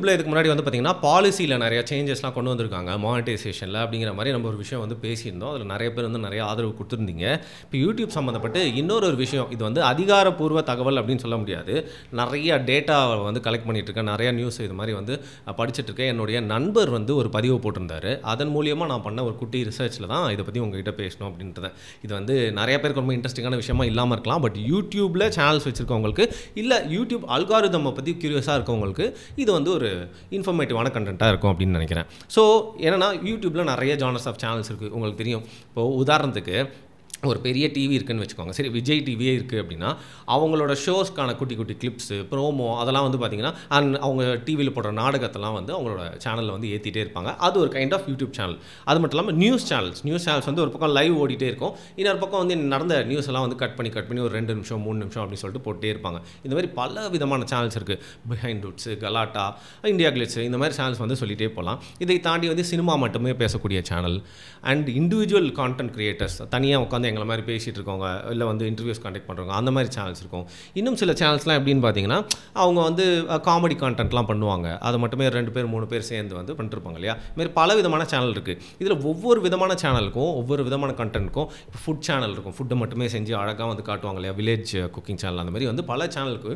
யூடியூப்ல இதுக்கு முன்னாடி வந்து பார்த்தீங்கன்னா பாலிசியில் நிறைய சேஞ்சஸ்லாம் கொண்டு வந்திருக்காங்க மானிட்டைசேஷனில் அப்படிங்கிற மாதிரி நம்ம ஒரு விஷயம் வந்து பேசியிருந்தோம். அதில் நிறைய பேர் வந்து நிறைய ஆதரவு கொடுத்துருந்தீங்க. இப்போ யூடியூப் சம்மந்தப்பட்டு இன்னொரு விஷயம், இது வந்து அதிகாரப்பூர்வ தகவல் அப்படின்னு சொல்ல முடியாது. நிறைய டேட்டா வந்து கலெக்ட் பண்ணிட்டு இருக்கேன், நிறைய நியூஸ் இது மாதிரி வந்து படிச்சுட்டு இருக்கேன். என்னுடைய நண்பர் வந்து ஒரு பதிவு போட்டிருந்தாரு. அதன் மூலியமாக நான் பண்ண ஒரு குட்டி ரிசர்ச்சில் தான் இதை பற்றி உங்ககிட்ட பேசணும் அப்படின்றது. இது வந்து நிறைய பேருக்கு ரொம்ப இன்ட்ரெஸ்டிங்கான விஷயமா இல்லாமல் இருக்கலாம். பட் யூடியூப்பில் சேனல்ஸ் வச்சுருக்கவங்களுக்கு, இல்லை யூடியூப் அல்காரிதமை பற்றி கியூரியஸாக இருக்கவங்களுக்கு இது வந்து ஒரு இன்ஃபர்மேட்டிவான கண்டென்ட்டாக இருக்கும் அப்படின்னு நினைக்கிறேன். ஸோ என்னென்னா யூடியூப்பில் நிறைய ஜானர்ஸ் ஆஃப் சேனல்ஸ் இருக்குது. உங்களுக்கு தெரியும், இப்போது உதாரணத்துக்கு ஒரு பெரிய டிவி இருக்குன்னு வச்சுக்கோங்க. சரி, விஜய் டிவியே இருக்குது அப்படின்னா அவங்களோட ஷோஸ்க்கான குட்டி குட்டி கிளிப்ஸு, ப்ரோமோ அதெல்லாம் வந்து பார்த்திங்கன்னா அவங்க டிவியில் போடுற நாடகத்தெல்லாம் வந்து அவங்களோட சேனலில் வந்து ஏற்றிட்டே இருப்பாங்க. அது ஒரு கைண்ட் ஆஃப் யூடியூப் சேனல். அது மட்டும் இல்லாமல் நியூஸ் சேனல்ஸ் வந்து ஒரு பக்கம் லைவ் ஓடிட்டே இருக்கும், இன்னொரு பக்கம் வந்து நடந்த நியூஸ் எல்லாம் வந்து கட் பண்ணி ஒரு 2 நிமிஷம் 3 நிமிஷம் அப்படின்னு சொல்லிட்டு போட்டே இருப்பாங்க. இந்த மாதிரி பல விதமான சேனல்ஸ் இருக்குது. பிஹைண்ட் ரூட்ஸு, கலாட்டா, இந்தியா கிளிட்ஸு, இந்த மாதிரி சேனல்ஸ் வந்து சொல்லிகிட்டே போகலாம். இதை தாண்டி வந்து சினிமா மட்டுமே பேசக்கூடிய channel and individual content creators, தனியாக உட்காந்து எங்களை மாதிரி பேசிகிட்டு இருக்கவங்க, இல்லை வந்து இன்டர்வியூஸ் கண்டக்ட் பண்ணுறவங்க, அந்த மாதிரி சேனல்ஸ் இருக்கும். இன்னும் சில சேனல்ஸ்லாம் எப்படின்னு பார்த்தீங்கன்னா அவங்க வந்து காமெடி கான்டென்ட்லாம் பண்ணுவாங்க. அதை மட்டுமே 2 பேர் 3 பேர் சேர்ந்து வந்து பண்ணிருப்பாங்க இல்லையா. இதுமாதிரி பல விதமான சேனல் இருக்குது. இதில் ஒவ்வொரு விதமான சேனலுக்கும் ஒவ்வொரு விதமான கண்டென்ட்க்கும் இப்போ ஃபுட் சேனல் இருக்கும், ஃபுட்டை மட்டுமே செஞ்சு அழகாக வந்து காட்டுவாங்க இல்லையா, வில்லேஜ் குக்கிங் சேனல். அந்த மாதிரி வந்து பல சேனலுக்கு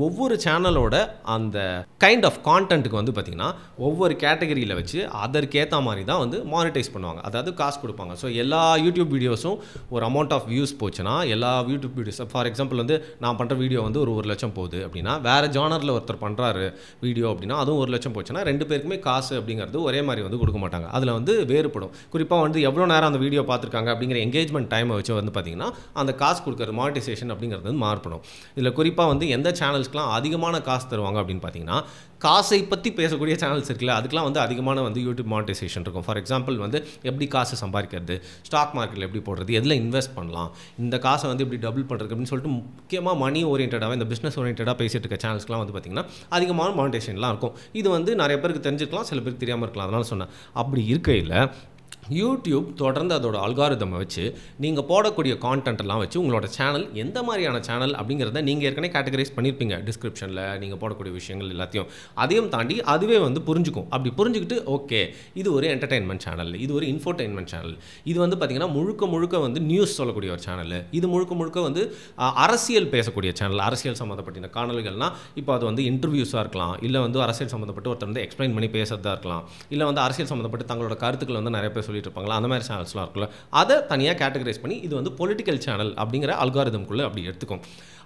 ஒவ்வொரு சேனலோட அந்த கைண்ட் ஆஃப் கான்டென்ட்டுக்கு வந்து பார்த்திங்கன்னா ஒவ்வொரு கேட்டகரியில் வச்சு அதற்கேற்ற மாதிரி தான் வந்து மானிட்டைஸ் பண்ணுவாங்க, அதாவது காசு கொடுப்பாங்க. ஸோ எல்லா யூடியூப் வீடியோஸும் ஒரு அமௌண்ட் ஆஃப் வியூஸ் போச்சுன்னா, எல்லா யூடியூப் வீடியோஸ் ஃபார் எக்ஸாம்பிள் வந்து நான் பண்ணுற வீடியோ வந்து ஒரு 1 லட்சம் போகுது அப்படின்னா, வேறு ஜானரில் ஒருத்தர் பண்ணுறாரு வீடியோ அப்படின்னா அதுவும் 1 லட்சம் போச்சுன்னா 2 பேருக்குமே காசு அப்படிங்கிறது ஒரே மாதிரி வந்து கொடுக்க மாட்டாங்க. அதில் வந்து வேறுபடும். குறிப்பாக வந்து எவ்வளோ நேரம் அந்த வீடியோ பார்த்துருக்காங்க அப்படிங்கிற எங்கேஜ்மெண்ட் டைமை வச்சு வந்து பார்த்திங்கன்னா அந்த காசு கொடுக்குற மானிட்டைசேஷன் அப்படிங்கிறது வந்து மாறுபடும். இதில் குறிப்பாக வந்து எந்த சேனல்ஸ்க்குலாம் அதிகமான காசு தருவாங்க அப்படின்னு பார்த்தீங்கன்னா, காசை பற்றி பேசக்கூடிய சேனல்ஸ் இருக்குல்ல, அதுக்கெலாம் வந்து அதிகமான வந்து யூடியூப் மானிட்டைசேஷன் இருக்கும். ஃபார் எக்ஸாம்பிள் வந்து எப்படி காசு சம்பாதிக்கிறது, ஸ்டாக் மார்க்கெட்டில் எப்படி போடுறது, எதில் இன்வெஸ்ட் பண்ணலாம், இந்த காசை வந்து எப்படி டபுள் பண்ணுறது அப்படின்னு சொல்லிட்டு முக்கியமாக மணி ஓரியன்டாக இந்த பிஸ்னஸ் ஓரியன்டாக பேசிட்டு இருக்க சேனல்ஸ்லாம் வந்து பார்த்திங்கன்னா அதிகமான மானிட்டைசேஷன்லாம் இருக்கும். இது வந்து நிறைய பேருக்கு தெரிஞ்சிருக்கலாம், சில பேருக்கு தெரியாமல் இருக்கலாம். அதனால சொன்னேன். அப்படி இருக்கையில் யூடியூப் தொடர்ந்து அதோட அல்காரிதமை வச்சு நீங்கள் போடக்கூடிய கான்டென்ட்லாம் வச்சு உங்களோட சேனல் எந்த மாதிரியான சேனல் அப்படிங்கிறத நீங்கள் ஏற்கனவே கேட்டகரைஸ் பண்ணியிருப்பீங்க டிஸ்கிரிப்ஷனில் நீங்கள் போடக்கூடிய விஷயங்கள் எல்லாத்தையும். அதையும் தாண்டி அதுவே வந்து புரிஞ்சுக்கும். அப்படி புரிஞ்சுக்கிட்டு ஓகே இது ஒரு என்டர்டெயின்மெண்ட் சேனல், இது ஒரு இன்ஃபோடெயின்மெண்ட் சேனல், இது வந்து பார்த்திங்கன்னா முழுக்க வந்து நியூஸ் சொல்லக்கூடிய ஒரு சேனல், இது முழுக்க வந்து அரசியல் பேசக்கூடிய சேனல், அரசியல் சம்மந்தப்பட்ட காணொலிகள்னால் இப்போ அது வந்து இன்டர்வியூஸாக இருக்கலாம், இல்லை வந்து அரசியல் சம்மந்தப்பட்டு ஒருத்தர் வந்து எக்ஸ்பிளைன் பண்ணி பேசுறதா இருக்கலாம், இல்லை வந்து அரசியல் சம்மந்தப்பட்டு தங்களோட கருத்துக்கள் வந்து நிறைய பேர் சொல்லிட்டு இருப்பாங்களா, அந்த மாதிரி சேனல்ஸ்லாம் இருக்குல்ல, அதை தனியாக கேட்டகரைஸ் பண்ணி இது வந்து பொலிட்டிக்கல் சேனல் அப்படிங்கிற அல்காரிதம்குள்ளே அப்படி எடுத்துக்கும்.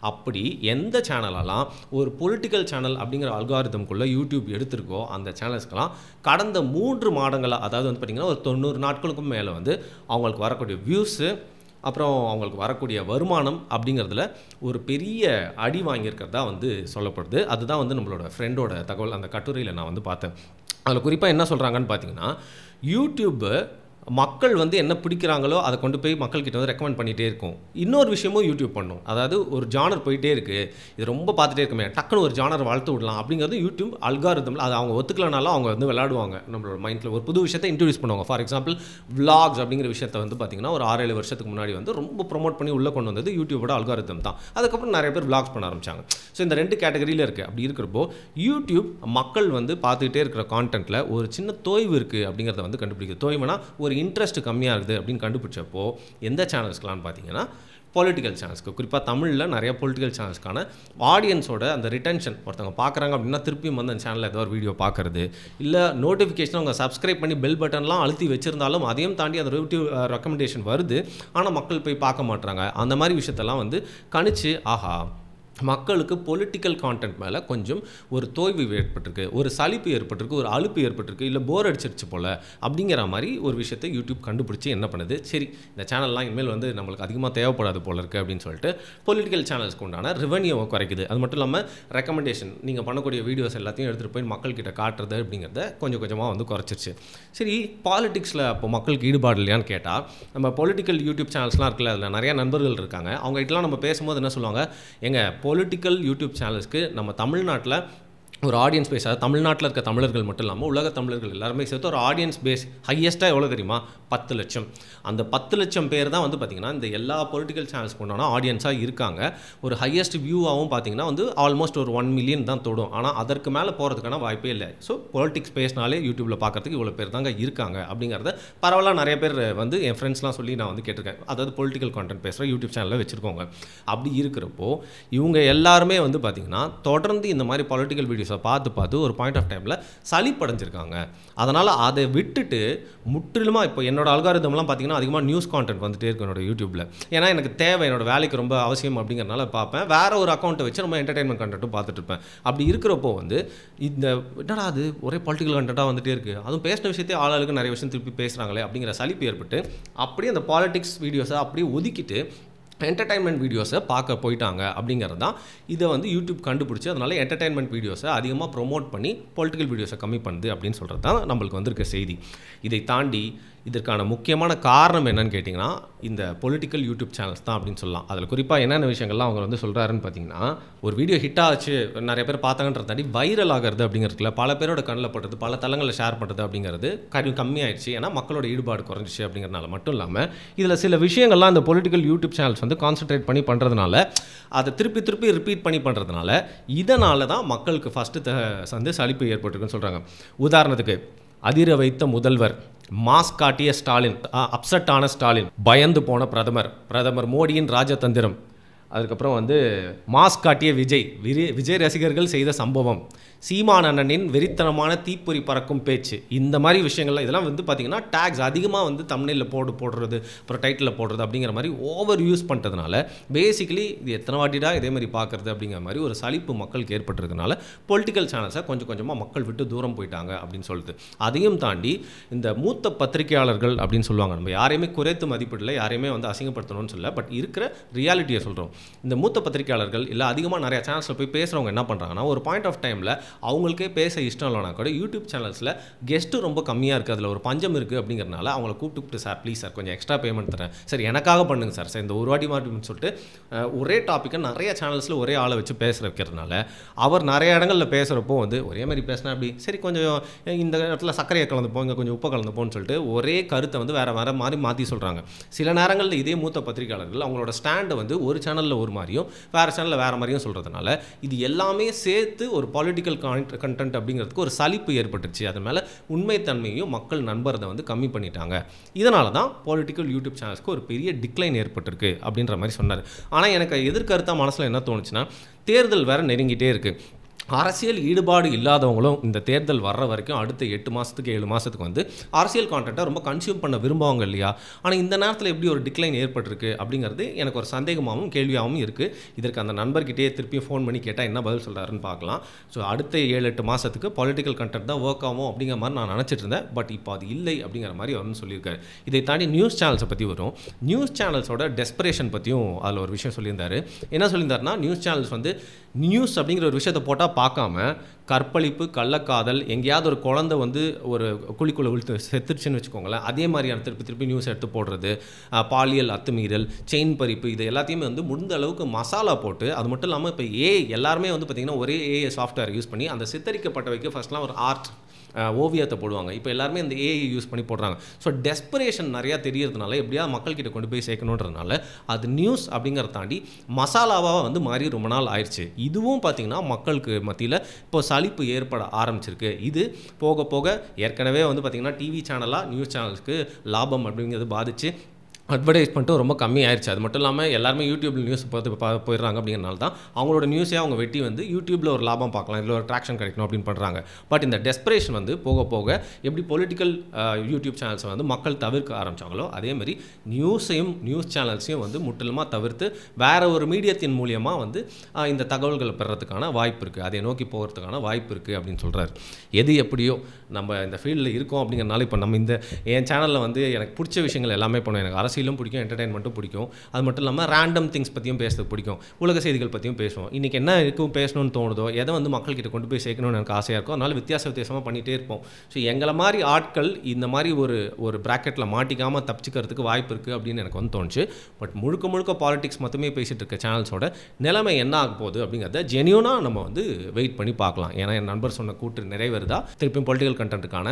அப்படி எந்த சேனலெல்லாம் ஒரு பொலிட்டிக்கல் சேனல் அப்படிங்கிற அல்காரிதம்குள்ளே யூடியூப் எடுத்திருக்கோ அந்த சேனல்ஸ்க்கெல்லாம் கடந்த 3 மாதங்களாக, அதாவது வந்து பார்த்திங்கன்னா ஒரு 90 நாட்களுக்கும் மேலே வந்து அவங்களுக்கு வரக்கூடிய வியூஸு, அப்புறம் அவங்களுக்கு வரக்கூடிய வருமானம் அப்படிங்கிறதுல ஒரு பெரிய அடி வாங்கியிருக்கிறதா வந்து சொல்லப்படுது. அதுதான் வந்து நம்மளோட ஃப்ரெண்டோட தகவல். அந்த கட்டுரையில் நான் வந்து பார்த்தேன். அதில் குறிப்பாக என்ன சொல்கிறாங்கன்னு பார்த்தீங்கன்னா, யூடியூப்பு மக்கள் வந்து என்ன பிடிக்கிறாங்களோ அதை கொண்டு போய் மக்கள்கிட்ட வந்து ரெக்கமெண்ட் பண்ணிகிட்டே இருக்கும். இன்னொரு விஷயமும் யூடியூப் பண்ணும். அதாவது ஒரு ஜானர் போயிட்டே இருக்குது, இது ரொம்ப பார்த்துட்டே இருக்குமே, டக்குன்னு ஒரு ஜானர் வளர்த்து விடலாம் அப்படிங்கிறது யூடியூப் அல்காரிதமில் அது அவங்க ஒத்துக்கலனாலும் அவங்க வந்து விளையாடுவாங்க. நம்மளோட மைண்டில் ஒரு புது விஷயத்தை இன்ட்ரடியூஸ் பண்ணுவாங்க. ஃபார் எக்ஸாம்பிள் விளாக்ஸ் அப்படிங்கிற விஷயத்தை வந்து பார்த்திங்கன்னா ஒரு 6-7 வருஷத்துக்கு முன்னாடி வந்து ரொம்ப ப்ரொமோட் பண்ணி உள்ளே கொண்டு வந்தது யூடியூபோட அல்காரிதம் தான். அதுக்கப்புறம் நிறைய பேர் விளாக்ஸ் பண்ண ஆரம்பிச்சாங்க. ஸோ இந்த 2 கேட்டகரியில் இருக்குது. அப்படி இருக்கிறப்போ யூடியூப் மக்கள் வந்து பார்த்துக்கிட்டே இருக்கிற கான்டென்ட்டில் ஒரு சின்ன தோய்வு இருக்குது அப்படிங்கிறத வந்து கண்டுபிடிக்குது. தோய்வுனா ஒரு இன்ட்ரெஸ்ட் கம்மியாக இருக்குது அப்படின்னு கண்டுபிடிச்சப்போ எந்த சேனல்ஸ்க்கெலாம் பார்த்தீங்கன்னா பொலிட்டிக்கல் சேனல்ஸ்க்கு, குறிப்பாக தமிழில் நிறைய பொலிட்டிக்கல் சேனல்ஸ்க்கான ஆடியன்ஸோட அந்த ரிட்டென்ஷன், ஒருத்தவங்க பார்க்குறாங்க அப்படின்னா திருப்பியும் வந்து அந்த சேனலில் ஏதோ ஒரு வீடியோ பார்க்குறது, இல்லை நோட்டிஃபிகேஷன் அவங்க சப்ஸ்கிரைப் பண்ணி பெல் பட்டன்லாம் அழுத்தி வச்சுருந்தாலும் அதையும் தாண்டி அந்த ரெக்கமெண்டேஷன் வருது, ஆனால் மக்கள் போய் பார்க்க மாட்டுறாங்க. அந்த மாதிரி விஷயத்தெல்லாம் வந்து கணிச்சு ஆஹா மக்களுக்கு பொலிட்டிக்கல் கான்டென்ட் மேலே கொஞ்சம் ஒரு தோய்வு ஏற்பட்டிருக்கு, ஒரு சலிப்பு ஏற்பட்டிருக்கு, ஒரு அலுப்பு ஏற்பட்டிருக்கு, இல்லை போர் அடிச்சிருச்சு போல் அப்படிங்கிற மாதிரி ஒரு விஷயத்தை யூடியூப் கண்டுபிடிச்சி என்ன பண்ணுது, சரி இந்த சேனல்லாம் இனிமேல் வந்து நம்மளுக்கு அதிகமாக தேவைப்படாது போல இருக்குது அப்படின்னு சொல்லிட்டு பொலிட்டிக்கல் சேனல்ஸ்க்கு உண்டான ரெவன்யூவை குறைக்குது. அது மட்டும் இல்லாமல் ரெக்கமெண்டேஷன், நீங்கள் பண்ணக்கூடிய வீடியோஸ் எல்லாத்தையும் எடுத்துகிட்டு போய் மக்கள்கிட்ட காட்டுறது அப்படிங்கிறத கொஞ்சம் கொஞ்சமாக வந்து குறைச்சிருச்சு. சரி, பாலிடிக்ஸில் அப்போ மக்களுக்கு ஈடுபாடு இல்லையான்னு கேட்டால், நம்ம பொலிட்டிக்கல் யூடியூப் சேனல்ஸ்லாம் இருக்குல்ல, அதில் நிறைய நண்பர்கள் இருக்காங்க. அவங்க கிட்டலாம் நம்ம பேசும்போது என்ன சொல்லுவாங்க, எங்க பொலிட்டிக்கல் யூடியூப் சேனல்ஸ்க்கு நம்ம தமிழ்நாட்டில் ஒரு ஆடியன்ஸ் பேஸ், அதாவது தமிழ்நாட்டில் இருக்க தமிழர்கள் மட்டும் இல்லாமல் உலக தமிழர்கள் எல்லாருமே சேர்த்து ஒரு ஆடியன்ஸ் பேஸ் ஹையஸ்ட்டாக எவ்வளோ தெரியுமா? 10 லட்சம். அந்த 10 லட்சம் பேர் தான் வந்து பார்த்திங்கன்னா இந்த எல்லா பொலிட்டிக்கல் சேனல்ஸ் கொண்டான ஆடியன்ஸாக இருக்காங்க. ஒரு ஹையஸ்ட் வியூவாகவும் பார்த்திங்கன்னா வந்து ஆல்மோஸ்ட் ஒரு 1 மில்லியன் தான் தொடும். ஆனால் அதற்கு மேலே போகிறதுக்கான வாய்ப்பே இல்லை. ஸோ பொலிட்டிக்ஸ் பேஸ்னாலே யூடியூப்பில் பார்க்குறதுக்கு இவ்வளோ பேர் தாங்க இருக்காங்க அப்படிங்கிறத பரவாயில்ல நிறைய பேர் வந்து என் ஃப்ரெண்ட்ஸ்லாம் சொல்லி நான் வந்து கேட்டிருக்கேன். அதாவது பொலிட்டிக்கல் கான்டென்ட் பேசுகிற யூடியூப் சேனலில் வச்சுருக்கோங்க. அப்படி இருக்கிறப்போ இவங்க எல்லாருமே வந்து பார்த்திங்கன்னா தொடர்ந்து இந்த மாதிரி பொலிட்டிக்கல் வீடியோஸை பார்த்து ஒரு பாயிண்ட் ஆஃப் டைமில் சலிப்படைஞ்சிருக்காங்க. அதனால் அதை விட்டுட்டு முற்றிலுமாக இப்போ என்னோட அல்காரிதம்லாம் பார்த்திங்கன்னா அதிகமாக நியூஸ் கான்டென்ட் வந்துட்டே இருக்கும் என்னோட யூடியூப்பில். ஏன்னா எனக்கு தேவை, என்னோட வேலைக்கு ரொம்ப அவசியம் அப்படிங்கிறனால பார்ப்பேன். வேறு ஒரு அக்கௌண்ட்டை வச்சு நம்ம என்டர்டைன்மெண்ட் கண்டென்ட்டும் பார்த்துட்டு இருப்பேன். அப்படி இருக்கிறப்போ வந்து இந்த என்னடா அது ஒரே பொலிட்டிக்கல் கண்டென்ட்டாக வந்துட்டே இருக்குது, அதுவும் பேசின விஷயத்தையே ஆளுக்கு நிறைய விஷயம் திருப்பி பேசுகிறாங்களே அப்படிங்கிற சலிப்பு ஏற்பட்டு அப்படியே அந்த பாலிடிக்ஸ் வீடியோஸை அப்படியே ஒதுக்கிட்டு என்டர்டைன்மெண்ட் வீடியோஸை பார்க்க போயிட்டாங்க. அப்படிங்கிறது தான் இதை வந்து யூடியூப் கண்டுபிடிச்சி அதனால் என்டர்டைன்மெண்ட் வீடியோஸை அதிகமாக ப்ரொமோட் பண்ணி பொலிட்டிக்கல் வீடியோஸை கம்மி பண்ணுது அப்படின்னு சொல்கிறது தான் நம்மளுக்கு வந்திருக்க செய்தி. இதை தாண்டி இதற்கான முக்கியமான காரணம் என்னன்னு கேட்டிங்கன்னா இந்த பொலிட்டிக்கல் யூடியூப் சேனல்ஸ் தான் அப்படின்னு சொல்லலாம். அதில் குறிப்பாக என்னென்ன விஷயங்கள்லாம் அவங்க வந்து சொல்கிறாருன்னு பார்த்தீங்கன்னா, ஒரு வீடியோ ஹிட் ஆச்சு, நிறைய பேர் பார்த்தாங்கன்றத தாண்டி வைரல் ஆகிறது அப்படிங்கிறதுல பல பேரோட கண்ணில் பட்டது, பல தளங்களில் ஷேர் பண்ணுறது அப்படிங்கிறது கம்மியாயிடுச்சு. ஏன்னா மக்களோட ஈடுபாடு குறைஞ்சிச்சு அப்படிங்கிறனால மட்டும் இல்லாமல் இதில் சில விஷயங்கள்லாம் இந்த பொலிட்டிக்கல் யூடியூப் சேனல்ஸ் வந்து கான்சன்ட்ரேட் பண்ணி பண்ணுறதுனால, அதை திருப்பி ரிப்பீட் பண்ணி பண்ணுறதுனால இதனால தான் மக்களுக்கு ஃபஸ்ட்டு வந்து சலிப்பு ஏற்பட்டிருக்குன்னு சொல்கிறாங்க. உதாரணத்துக்கு அதிர வைத்த முதல்வர், மாஸ்க் காட்டிய ஸ்டாலின், அப்செட் ஆன ஸ்டாலின், பயந்து போன பிரதமர் மோடியின் ராஜதந்திரம், அதுக்கப்புறம் வந்து மாஸ்க் காட்டிய விஜய் ரசிகர்கள் செய்த சம்பவம், சீமான் அண்ணனின் வெறித்தனமான தீப்பொறி பறக்கும் பேச்சு, இந்த மாதிரி விஷயங்கள்லாம் இதெல்லாம் வந்து பார்த்திங்கன்னா டேக்ஸ் அதிகமாக வந்து தம்ப்நெயிலில் போடுறது, அப்புறம் டைட்டிலில் போடுறது அப்படிங்கிற மாதிரி ஓவர் யூஸ் பண்ணுறதுனால பேசிக்கலி இது எத்தனை வாட்டிடா இதே மாதிரி பார்க்குறது அப்படிங்கிற மாதிரி ஒரு சலிப்பு மக்களுக்கு ஏற்பட்டுறதுனால பொலிட்டிக்கல் சேனல்ஸை கொஞ்சம் கொஞ்சமாக மக்கள் விட்டு தூரம் போயிட்டாங்க அப்படின்னு சொல்லுது. அதையும் தாண்டி இந்த மூத்த பத்திரிகையாளர்கள் அப்படின்னு சொல்லுவாங்க, நம்ம யாரையுமே குறைத்து மதிப்பிடல, யாரையுமே வந்து அசிங்கப்படுத்தணும்னு சொல்ல, பட் இருக்கிற ரியாலிட்டியை சொல்கிறோம். இந்த மூத்த பத்திரிகையாளர்கள் இல்லை அதிகமாக நிறைய சேனல்ஸில் போய் பேசுகிறவங்க என்ன பண்ணுறாங்கன்னா, ஒரு பாயிண்ட் ஆஃப் டைமில் அவங்களுக்கே பேச இஷ்டம் இல்லைனா கூட யூடியூப் சேனல்ஸில் கெஸ்ட்டு ரொம்ப கம்மியாக இருக்குது, அதில் ஒரு பஞ்சம் இருக்குது அப்படிங்கிறனால அவங்கள கூப்பிட்டு சார் ப்ளீஸ் சார் கொஞ்சம் எக்ஸ்ட்ரா பேமெண்ட் தரேன் சார், எனக்காக பண்ணுங்க சார் இந்த ஒரு வாட்டி மாட்டின்னு சொல்லிட்டு ஒரே டாப்பிக்கை நிறைய சேனல்ஸில் ஒரே ஆளை வச்சு பேச வைக்கிறதுனால அவர் நிறைய இடங்களில் பேசுகிறப்போ வந்து ஒரே மாதிரி பேசினா அப்படி சரி கொஞ்சம் இந்த இடத்துல சர்க்கரையை கலந்துப்போம், இங்கே கொஞ்சம் உப்பை கலந்துப்போன்னு சொல்லிட்டு ஒரே கருத்தை வந்து வேறு மாதிரி மாற்றி சொல்கிறாங்க. சில நேரங்களில் இதே மூத்த பத்திரிகையாளர்கள் அவங்களோட ஸ்டாண்டை வந்து ஒரு சேனலில் ஒரு மாதிரியும் வேறு சேனலில் வேறு மாதிரியும் சொல்கிறதுனால இது எல்லாமே சேர்த்து ஒரு பொலிட்டிக்கல் கண்டென்ட் அப்படிங்கிறதுக்கு ஒரு சலிப்பு ஏற்பட்டுச்சு. அது மேலே உண்மைத்தன்மையும் மக்கள் நண்பரதை வந்து கம்மி பண்ணிட்டாங்க. இதனால தான் பொலிட்டிக்கல் யூடியூப் சேனல்ஸ்க்கு ஒரு பெரிய டிக்ளைன் ஏற்பட்டிருக்கு அப்படின்ற மாதிரி சொன்னார். ஆனால் எனக்கு எதிர்கருத்தாக மனசில் என்ன தோணுச்சுன்னா, தேர்தல் வேறு நெருங்கிட்டே இருக்குது. அரசியல் ஈடுபாடு இல்லாதவங்களும் இந்த தேர்தல் வர்ற வரைக்கும் அடுத்த 8 மாதத்துக்கு 7 மாதத்துக்கு வந்து அரசியல் கான்டென்ட்டை ரொம்ப கன்சியூம் பண்ண விரும்புவாங்க இல்லையா? ஆனால் இந்த நேரத்தில் எப்படி ஒரு டிக்ளைன் ஏற்பட்டிருக்கு அப்படிங்கிறது எனக்கு ஒரு சந்தேகமாகவும் கேள்வியாகவும் இருக்குது. இதற்கு அந்த நண்பர்கிட்டே திருப்பியும் ஃபோன் பண்ணி கேட்டால் என்ன பதில் சொல்கிறாருன்னு பார்க்கலாம். ஸோ அடுத்த 7-8 மாதத்துக்கு பொலிட்டிக்கல் கண்டென்ட் தான் ஒர்க் ஆகும் அப்படிங்கிற மாதிரி நான் நினச்சிட்டு இருந்தேன். பட் இப்போ அது இல்லை அப்படிங்கிற மாதிரி அவர்னு சொல்லியிருக்காரு. இதை தாண்டி நியூஸ் சேனல்ஸை பற்றி வரும். நியூஸ் சேனல்ஸோட டெஸ்பரேஷன் பற்றியும் அதில் ஒரு விஷயம் சொல்லியிருந்தார். என்ன சொல்லியிருந்தாருன்னா, நியூஸ் சேனல்ஸ் வந்து நியூஸ் அப்படிங்கிற ஒரு விஷயத்தை போட்டால் பார்க்காம கற்பழிப்பு, கள்ளக்காதல், எங்கேயாவது ஒரு குழந்தை வந்து ஒரு குழிக்குள்ளே விழுத்து செத்துருச்சுன்னு வச்சுக்கோங்களேன், அதே மாதிரியான திருப்பி நியூஸ் எடுத்து போடுறது, பாலியல் அத்துமீறல், செயின் பறிப்பு, இது எல்லாத்தையுமே வந்து முடிந்த அளவுக்கு மசாலா போட்டு, அது மட்டும் இல்லாமல் இப்போ எல்லாருமே வந்து பார்த்திங்கன்னா ஒரே ஏஐ சாஃப்ட்வேர் யூஸ் பண்ணி அந்த சித்தரிக்கப்பட்டவைக்கு ஃபர்ஸ்ட்லாம் ஒரு ஆர்ட் ஓவியத்தை போடுவாங்க. இப்போ எல்லாருமே இந்த ஏஐ யூஸ் பண்ணி போடுறாங்க. ஸோ டெஸ்பரேஷன் நிறையா தெரியறதுனால எப்படியாவது மக்கள்கிட்ட கொண்டு போய் சேர்க்கணுன்றதுனால அது நியூஸ் அப்படிங்கிறத தாண்டி மசாலாவாக வந்து மாறி ரொம்ப நாள் ஆயிடுச்சு. இதுவும் பார்த்திங்கன்னா மக்களுக்கு மத்தியில் இப்போ சலிப்பு ஏற்பட ஆரம்பிச்சிருக்கு. இது போக போக ஏற்கனவே வந்து பார்த்திங்கன்னா டிவி சேனலாக நியூஸ் சேனலுக்கு லாபம் அப்படிங்கிறது பாதித்து அட்வர்டைஸ்மெண்ட்டும் ரொம்ப கம்மி ஆயிடுச்சு. அது மட்டும் இல்லாமல் எல்லாருமே யூடியூப்பில் நியூஸ் பார்த்து போயிடுறாங்க அப்படிங்கிறனால தான் அவங்களோட நியூஸே அவங்க வெட்டி வந்து யூடியூப்பில் ஒரு லாபம் பார்க்கலாம், இதில் ஒரு ட்ராக்ஷன் கிடைக்கணும் அப்படின்னு பண்ணுறாங்க. பட் இந்த டெஸ்பரேஷன் வந்து போக போக எப்படி பொலிட்டிக்கல் யூடியூப் சேனல்ஸை வந்து மக்கள் தவிர்க்க ஆரம்பித்தாங்களோ அதேமாதிரி நியூஸ் சேனல்ஸையும் வந்து முற்றிலுமாக தவிர்த்து வேறு ஒரு மீடியத்தின் மூலியமாக வந்து இந்த தகவல்களை பெறறதுக்கான வாய்ப்பு இருக்குது, அதை நோக்கி போகிறதுக்கான வாய்ப்பு இருக்குது அப்படின்னு சொல்கிறார். எது எப்படியோ நம்ம இந்த ஃபீல்டில் இருக்கோம் அப்படிங்கிறனால இப்போ நம்ம என் சேனலில் வந்து எனக்கு பிடிச்ச விஷயங்கள் எல்லாமே பண்ணுவோம். எனக்கு அரசியலும் பிடிக்கும், என்டர்டெயின்மெண்ட்டும் பிடிக்கும். அது மட்டும் இல்லாமல் ரேண்டம் திங்ஸ் பற்றியும் பேசுறது பிடிக்கும், உலக செய்திகள் பற்றியும் பேசுவோம். இன்றைக்கி என்ன இருக்கும் பேசணும்னு தோணுதோ, எதை வந்து மக்கள்கிட்ட கொண்டு போய் சேர்க்கணும்னு எனக்கு ஆசையாக இருக்கும். அதனால் வித்தியாசமாக பண்ணிகிட்டே இருப்போம். ஸோ எங்களை மாதிரி ஆட்கள் இந்த மாதிரி ஒரு ப்ராக்கெட்டில் மாட்டிக்காமல் தப்பிச்சுக்கிறதுக்கு வாய்ப்பு இருக்குது அப்படின்னு எனக்கு வந்து தோணுச்சு. பட் முழுக்க பாலிடிக்ஸ் மட்டுமே பேசிகிட்டு இருக்க சேனல்ஸோட நிலைமை என்ன ஆக போகுது அப்படிங்கிறத ஜென்யூனாக நம்ம வந்து வெயிட் பண்ணி பார்க்கலாம். ஏன்னா என் நண்பர் சொன்ன கூற்று நிறைவேறுதா, திருப்பியும் பொலிட்டிக்கல் கண்டென்ட்டுக்கான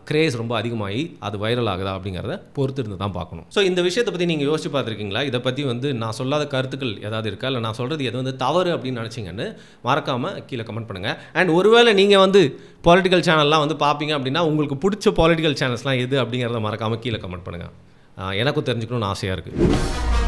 கிரேஸ் ரொம்ப அதிகமாகி அது வைரல் ஆகுதா அப்படிங்கிறத பொறுத்து இருந்து தான் பார்க்கணும். ஸோ இந்த விஷயத்தை பற்றி நீங்கள் யோசிச்சு பார்த்துருக்கீங்களா? இதை பற்றி வந்து நான் சொல்லாத கருத்துக்கள் ஏதாவது இருக்கா, இல்லை நான் சொல்கிறது எது வந்து தவறு அப்படின்னு நினச்சிங்கன்னு மறக்காமல் கீழே கமெண்ட் பண்ணுங்கள். அண்ட் ஒருவேளை நீங்கள் வந்து பொலிட்டிக்கல் சேனல்லாம் வந்து பார்ப்பீங்க அப்படின்னா உங்களுக்கு பிடிச்ச பொலிட்டிக்கல் சேனல்ஸ்லாம் எது அப்படிங்கிறத மறக்காமல் கீழே கமெண்ட் பண்ணுங்கள். எனக்கும் தெரிஞ்சுக்கணும்னு ஆசையாக இருக்குது.